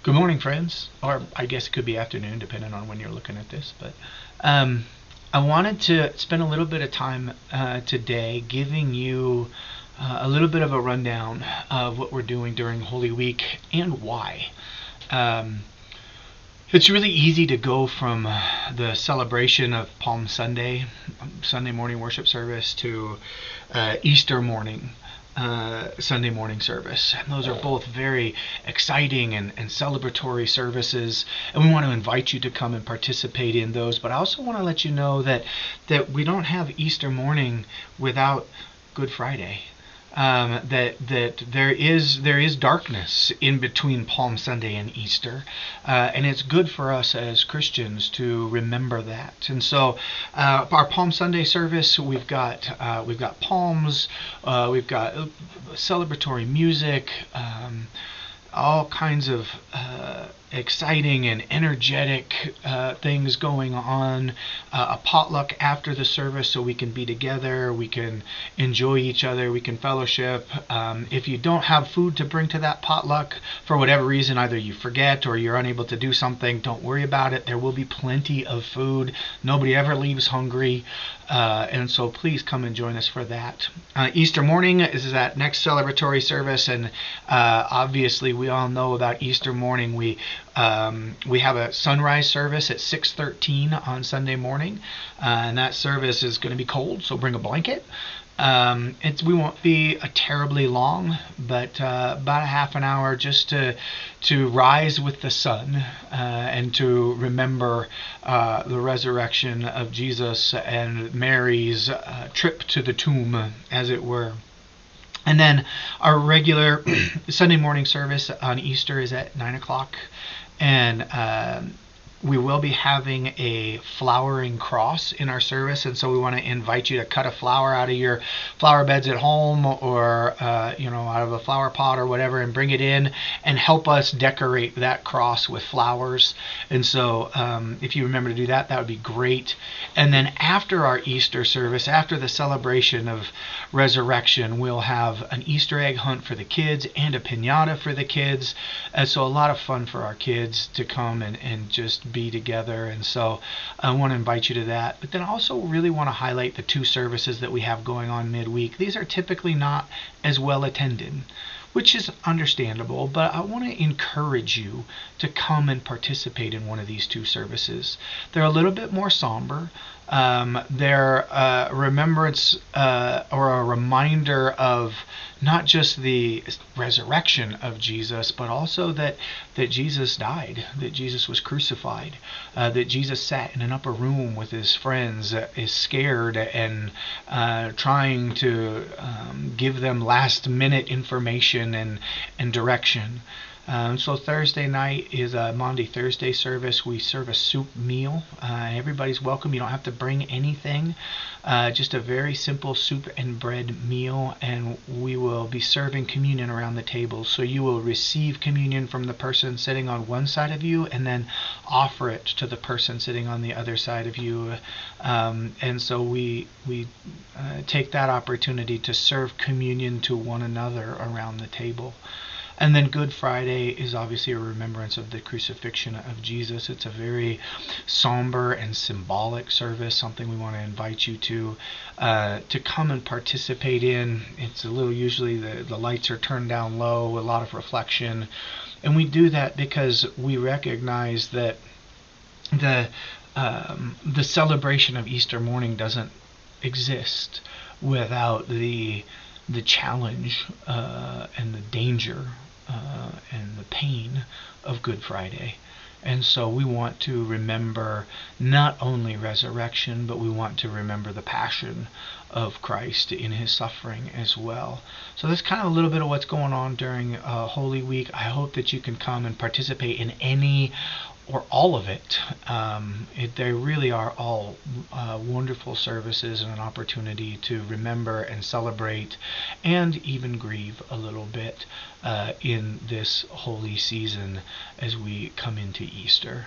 Good morning, friends, or I guess it could be afternoon, depending on when you're looking at this. But um, I wanted to spend a little bit of time today giving you a little bit of a rundown of what we're doing during Holy Week and why. Um, it's really easy to go from the celebration of Palm Sunday, Sunday morning worship service, to Easter morning, Sunday morning service. And those are both very exciting and celebratory services. And we want to invite you to come and participate in those. But I also want to let you know that we don't have Easter morning without Good Friday. That there is darkness in between Palm Sunday and Easter, and it's good for us as Christians to remember that. And so, our Palm Sunday service, we've got palms, we've got celebratory music. All kinds of exciting and energetic things going on. A potluck after the service so we can be together, we can enjoy each other, we can fellowship. If you don't have food to bring to that potluck for whatever reason, either you forget or you're unable to do something, don't worry about it. There will be plenty of food. Nobody ever leaves hungry. And so please come and join us for that. Easter morning is that next celebratory service, and obviously we all know about Easter morning. We have a sunrise service at 6:13 on Sunday morning, and that service is going to be cold, so bring a blanket. We won't be terribly long, but about a half an hour just to rise with the sun and to remember the resurrection of Jesus and Mary's trip to the tomb, as it were. And then our regular Sunday morning service on Easter is at 9 o'clock. And we will be having a flowering cross in our service, and so we want to invite you to cut a flower out of your flower beds at home, or out of a flower pot or whatever, and bring it in and help us decorate that cross with flowers. And so if you remember to do that, that would be great. And then after our Easter service, after the celebration of resurrection, we'll have an Easter egg hunt for the kids and a piñata for the kids. And so a lot of fun for our kids to come and just be together. And so I want to invite you to that. But then I also really want to highlight the two services that we have going on midweek. These are typically not as well attended, which is understandable, but I want to encourage you to come and participate in one of these two services. They're a little bit more somber. They're a remembrance or a reminder of not just the resurrection of Jesus, but also that Jesus died, that Jesus was crucified, that Jesus sat in an upper room with his friends, is scared and trying to give them last minute information and direction. So Thursday night is a Maundy Thursday service. We serve a soup meal. Everybody's welcome. You don't have to bring anything. Just a very simple soup and bread meal, and we will be serving communion around the table. So you will receive communion from the person sitting on one side of you, and then offer it to the person sitting on the other side of you. And so we take that opportunity to serve communion to one another around the table. And then Good Friday is obviously a remembrance of the crucifixion of Jesus. It's a very somber and symbolic service, something we want to invite you to come and participate in. It's a little, usually the lights are turned down low, a lot of reflection. And we do that because we recognize that the celebration of Easter morning doesn't exist without the challenge and the danger and the pain of Good Friday. And so we want to remember not only resurrection, but we want to remember the passion of Christ in his suffering as well. So that's kind of a little bit of what's going on during Holy Week. I hope that you can come and participate in any or all of it. They really are all wonderful services and an opportunity to remember and celebrate and even grieve a little bit in this holy season as we come into Easter.